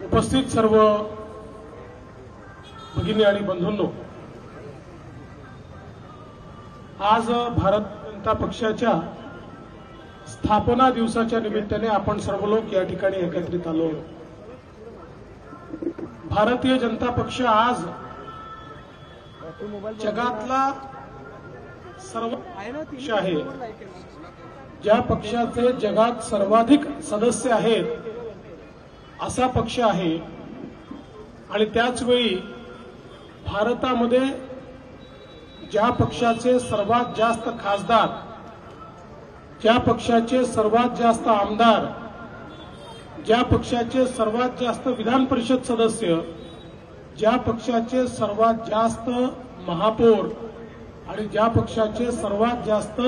उपस्थित सर्व भगिनी आणि बंधूंनो, आज भारत जनता पक्षाच्या स्थापना दिवसाच्या निमित्ताने आपण सर्व लोक या ठिकाणी एकत्रित आलो। भारतीय जनता पक्ष आज जगातला सर्व पक्ष आहे, ज्या पक्षाचे जगात सर्वाधिक सदस्य आहेत असा पक्ष आहे। आणि त्याच वेळी भारतामध्ये ज्या पक्षाचे सर्वात जास्त खासदार, ज्या पक्षाचे सर्वात जास्त आमदार, ज्या पक्षाचे सर्वात जास्त विधान परिषद सदस्य, ज्या पक्षाचे सर्वात जास्त महापौर आणि ज्या पक्षाचे सर्वात जास्त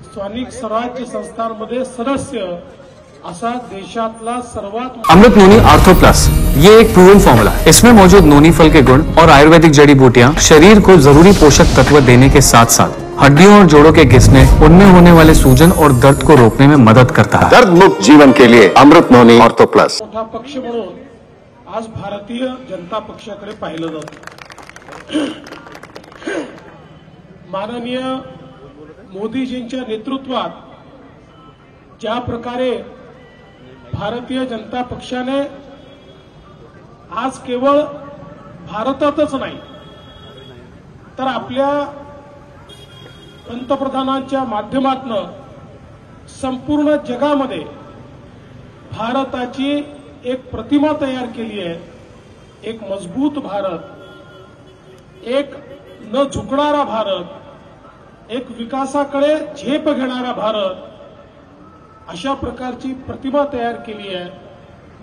स्थानिक स्वराज्य संस्थांमध्ये सदस्य, असा देशातला सर्वात अमृत नोनी आर्थो प्लस, ये एक प्रूवन फॉर्मूला है। इसमें मौजूद नोनी फल के गुण और आयुर्वेदिक जड़ी बूटियां शरीर को जरूरी पोषक तत्व देने के साथ साथ हड्डियों और जोड़ों के घिसने, उनमें होने वाले सूजन और दर्द को रोकने में मदद करता है। दर्द मुक्त जीवन के लिए अमृत नोनी आर्थो प्लस। मोठा पक्ष म्हणून आज भारतीय जनता पक्षाकडे पाहिलं जातं। माननीय मोदीजींच्या नेतृत्वात ज्या प्रकारे भारतीय जनता पक्षाने आज केवळ भारतातच नाही तर आपल्या पंतप्रधानांच्या माध्यमातून संपूर्ण जगामध्ये भारताची एक प्रतिमा तयार केली आहे। एक मजबूत भारत, एक न झुकणारा भारत, एक विकासाकडे झेप घेणारा भारत, अशा प्रकारची प्रतिमा तयार केली आहे।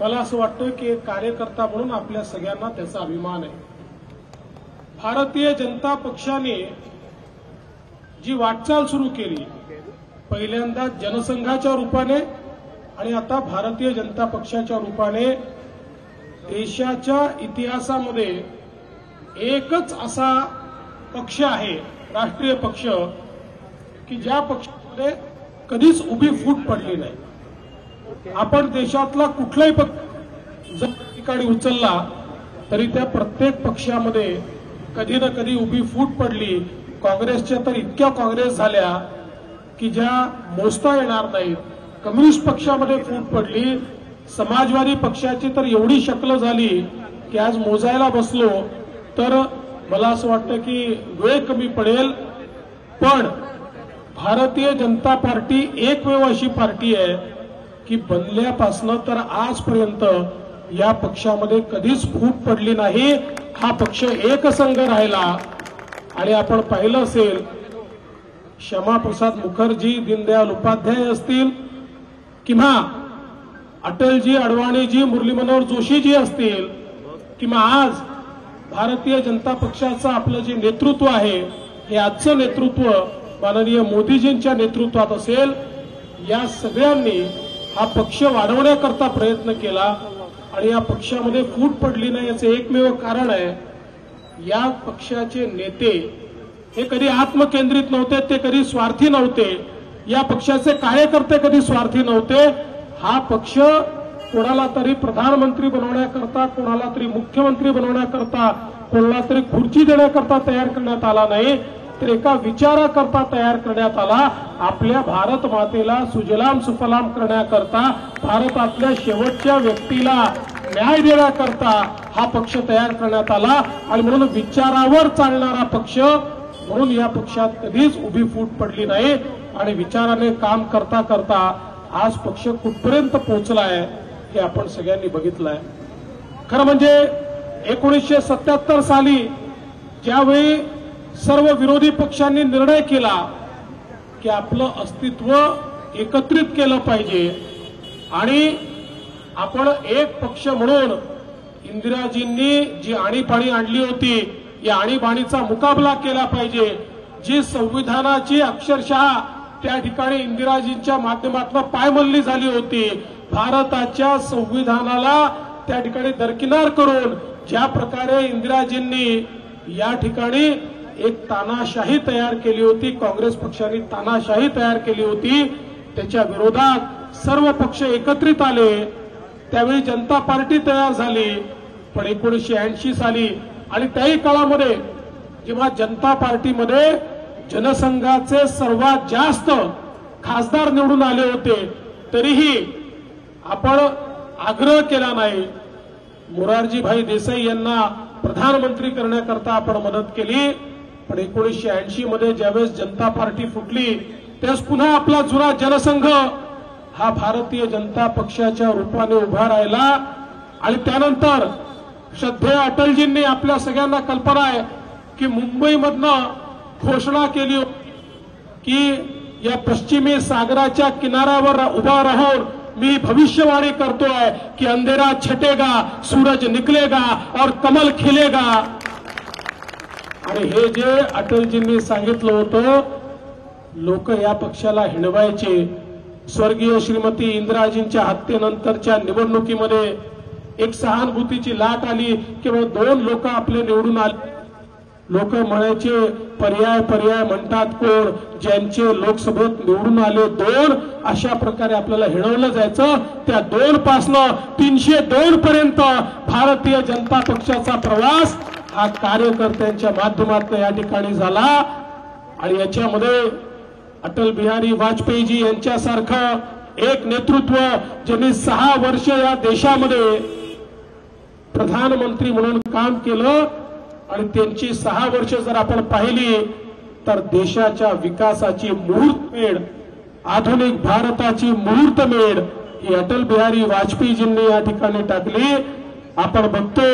मला असं वाटतं की एक कार्यकर्ता म्हणून आपल्या सगळ्यांना त्याचा अभिमान आहे। भारतीय जनता पक्षाने जी वाटचाल सुरू केली, पहिल्यांदा जनसंघाच्या रूपाने आणि आता भारतीय जनता पक्षाच्या रूपाने, देशाच्या इतिहासामध्ये एकच असा पक्ष आहे, राष्ट्रीय पक्ष, की ज्या पक्षामध्ये कधीच उभी फूट पडली नाही। आपण देशातला कुठलाही पक्ष जर ठिकाणी उचलला तरी त्या प्रत्येक पक्षामध्ये कधी ना कधी उभी फूट पडली। काँग्रेसच्या तर इतक्या काँग्रेस झाल्या की ज्या मोजता येणार नाहीत। कम्युनिस्ट पक्षामध्ये फूट पडली, समाजवादी पक्षाची तर एवढी शक्ल झाली की आज मोजायला बसलो तर मला असं वाटतं की वेळ कमी पडेल। पण भारतीय जनता पार्टी एकमेव अशी पार्टी आहे की बनल्यापासून तर आजपर्यंत या पक्षामध्ये कधीच फूट पडली नाही। हा पक्ष एकसंघ राहिला। आणि आपण पाहिलं असेल, श्यामाप्रसाद मुखर्जी, दीनदयाल उपाध्याय असतील किंवा अटलजी, अडवाणीजी, मुरली मनोहर जोशीजी असतील किंवा आज भारतीय जनता पक्षाचं आपलं जे नेतृत्व आहे, हे आजचं नेतृत्व माननीय मोदीजींच्या नेतृत्वात असेल, या सगळ्यांनी हा पक्ष वाढवण्याकरता प्रयत्न केला। आणि या पक्षामध्ये फूट पडली नाही याचं एकमेव कारण आहे, या पक्षाचे नेते हे कधी आत्मकेंद्रित नव्हते, ते कधी स्वार्थी नव्हते। या पक्षाचे कार्यकर्ते कधी स्वार्थी नव्हते। हा पक्ष कोणाला तरी प्रधानमंत्री बनवण्याकरता, कोणाला तरी मुख्यमंत्री बनवण्याकरता, कोणाला तरी खुर्ची देण्याकरता तयार करण्यात आला नाही, तर एका विचाराकरता तयार करण्यात आला। आपल्या भारत मातेला सुजलाम सुफलाम करण्याकरता, भारतातल्या शेवटच्या व्यक्तीला न्याय देण्याकरता हा पक्ष तयार करण्यात आला। आणि म्हणून विचारावर चालणारा पक्ष म्हणून या पक्षात कधीच उभी फूट पडली नाही। आणि विचाराने काम करता करता आज पक्ष कुठपर्यंत पोहोचलाय हे आपण सगळ्यांनी बघितलंय। खरं म्हणजे 1977 साली ज्यावेळी सर्व विरोधी पक्षांनी निर्णय केला की आपलं अस्तित्व एकत्रित केलं पाहिजे आणि आपण एक पक्ष म्हणून इंदिराजींनी जी आणीबाणी आणली होती, या आणीबाणीचा मुकाबला केला पाहिजे। जी संविधानाची अक्षरशः त्या ठिकाणी इंदिराजींच्या माध्यमातून पायमल्ली झाली होती, भारताच्या संविधानाला त्या ठिकाणी दरकिनार करून ज्या प्रकारे इंदिराजींनी या ठिकाणी एक तानाशाही तयार केली होती, काँग्रेस पक्षाने तानाशाही तयार केली होती, त्याच्या विरोधात सर्व पक्ष एकत्रित आले। त्यावेळी जनता पार्टी तयार झाली, पण 1980 साली आणि त्याही काळामध्ये जेव्हा जनता पार्टीमध्ये जनसंघाचे सर्वात जास्त खासदार निवडून आले होते, तरीही आपण आग्रह केला नाही. मोरारजीभाई देसाई यांना प्रधानमंत्री करण्याकरता आपण मदत केली, पण 1980 मध्ये ज्यावेळेस जनता पार्टी फुटली त्यावेळेस पुन्हा आपला जुना जनसंघ हा भारतीय जनता पक्षाच्या रूपाने उभा राहिला. आणि त्यानंतर श्रद्धेय अटलजींनी आपल्या सगळ्यांना कल्पना आहे की मुंबईमधनं घोषणा केली की या पश्चिमी सागराच्या किनाऱ्यावर उभा राहून मी भविष्यवाणी करतोय की अंधेरा छटेगा, सूरज निकलेगा और कमल खिलेगा. आणि हे जे अटलजींनी सांगितलं होतं, लोक या पक्षाला हिणवायचे. स्वर्गीय श्रीमती इंदिराजींच्या हत्येनंतरच्या निवडणुकीमध्ये एक सहानुभूतीची लाट आली किंवा 2 लोक आपले निवडून आले. लोक म्हणायचे पर्याय म्हणतात कोण, ज्यांचे लोकसभेत निवडून आले 2, अशा प्रकारे आपल्याला हिणवलं जायचं. त्या 2 पासनं 302 पर्यंत भारतीय जनता पक्षाचा प्रवास हा कार्यकर्त्यांच्या माध्यमातून या ठिकाणी झाला. आणि याच्यामध्ये अटल बिहारी वाजपेयीजी यांच्यासारखं एक नेतृत्व ज्यांनी 6 वर्ष या देशामध्ये प्रधानमंत्री म्हणून काम केलं आणि त्यांची 6 वर्ष जर आपण पाहिली तर देशाच्या विकासाची मुहूर्तमेढ, आधुनिक भारताची मुहूर्तमेढ ही अटल बिहारी वाजपेयीजींनी या ठिकाणी टाकली. आपण बघतो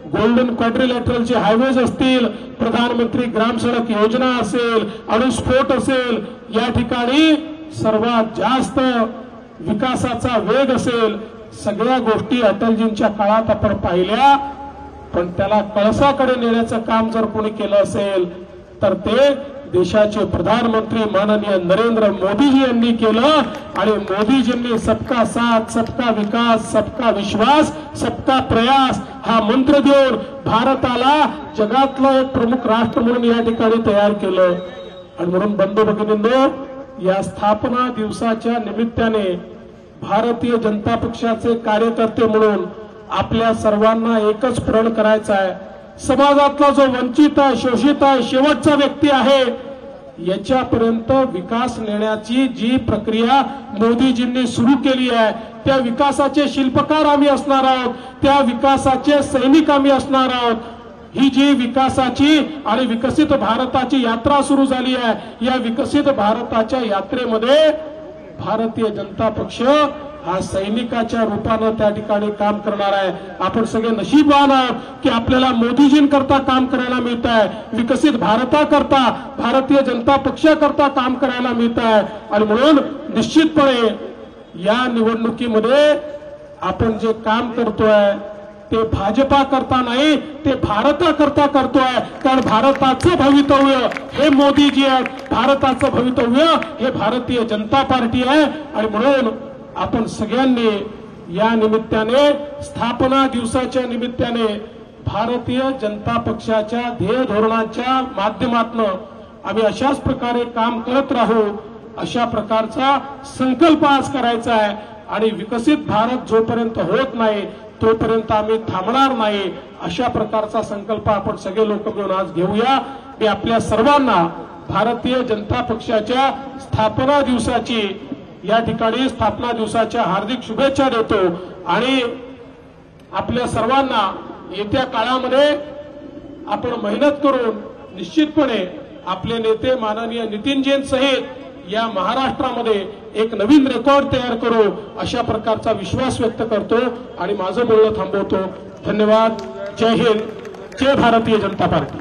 गोल्डन क्वाड्रिलॅटरलचे हायवेज असतील, प्रधानमंत्री ग्राम सडक योजना असेल, अणुस्फोट असेल, या ठिकाणी सर्वात जास्त विकासाचा वेग असेल, सगळ्या गोष्टी अटलजींच्या काळात आपण पाहिल्या. पण त्याला कळसाकडे नेण्याचं काम जर कोणी केलं असेल तर ते देशाचे प्रधानमंत्री माननीय नरेंद्र मोदीजी यांनी केलं. आणि मोदीजींनी सबका साथ, सबका विकास, सबका विश्वास, सबका प्रयास हा मंत्र देऊन भारताला जगातलं एक प्रमुख राष्ट्र म्हणून या ठिकाणी तयार केलं. आणि म्हणून बंधू भगिनींनो, या स्थापना दिवसाच्या निमित्ताने भारतीय जनता पक्षाचे कार्यकर्ते म्हणून आपल्या सर्वांना एकच प्रण करायचा आहे. समाजातला जो वंचित आहे, शोषित आहे, शेवटचा व्यक्ती आहे, याच्यापर्यंत विकास नेण्याची जी प्रक्रिया मोदीजींनी सुरू केली आहे, त्या विकासाचे शिल्पकार आम्ही असणार आहोत, त्या विकासाचे सैनिक आम्ही असणार आहोत. ही जी विकासाची आणि विकसित भारताची यात्रा सुरू झाली आहे, या विकसित भारताच्या यात्रेमध्ये भारतीय जनता पक्ष हा सैनिकाच्या रूपानं त्या ठिकाणी काम करणार आहे. आपण सगळे नशीबवान आहोत की आपल्याला मोदीजींकरता काम करायला मिळत आहे, विकसित भारताकरता, भारतीय जनता पक्षाकरता काम करायला मिळत आहे. आणि म्हणून निश्चितपणे या निवडणुकीमध्ये आपण जे काम करतोय ते भाजपा करता नाही, ते भारताकरता करतोय. कारण भारताचं भवितव्य हे मोदीजी आहेत, भारताचं भवितव्य हे भारतीय जनता पार्टी आहे. आणि म्हणून आपण सगळ्यांनी या निमित्ताने, स्थापना दिवसाच्या निमित्ताने भारतीय जनता पक्षाच्या ध्येय धोरणांच्या माध्यमातून आम्ही अशाच प्रकारे काम करत राहू, अशा प्रकारचा संकल्प आज करायचा आहे. आणि विकसित भारत जोपर्यंत होत नाही तोपर्यंत आम्ही थांबणार नाही, अशा प्रकारचा संकल्प आपण सगळे लोक मिळून आज घेऊया. मी आपल्या सर्वांना भारतीय जनता पक्षाच्या स्थापना दिवसाची, या ठिकाणी स्थापना दिवसाच्या हार्दिक शुभेच्छा देतो. आणि आपल्या सर्वांना येत्या काळामध्ये आपण मेहनत करून निश्चितपणे आपले नेते माननीय नितीनजींसहित या महाराष्ट्रामध्ये एक नवीन रेकॉर्ड तयार करू, अशा प्रकारचा विश्वास व्यक्त करतो आणि माझं बोलणं थांबवतो. धन्यवाद. जय हिंद. जय भारतीय जनता पार्टी.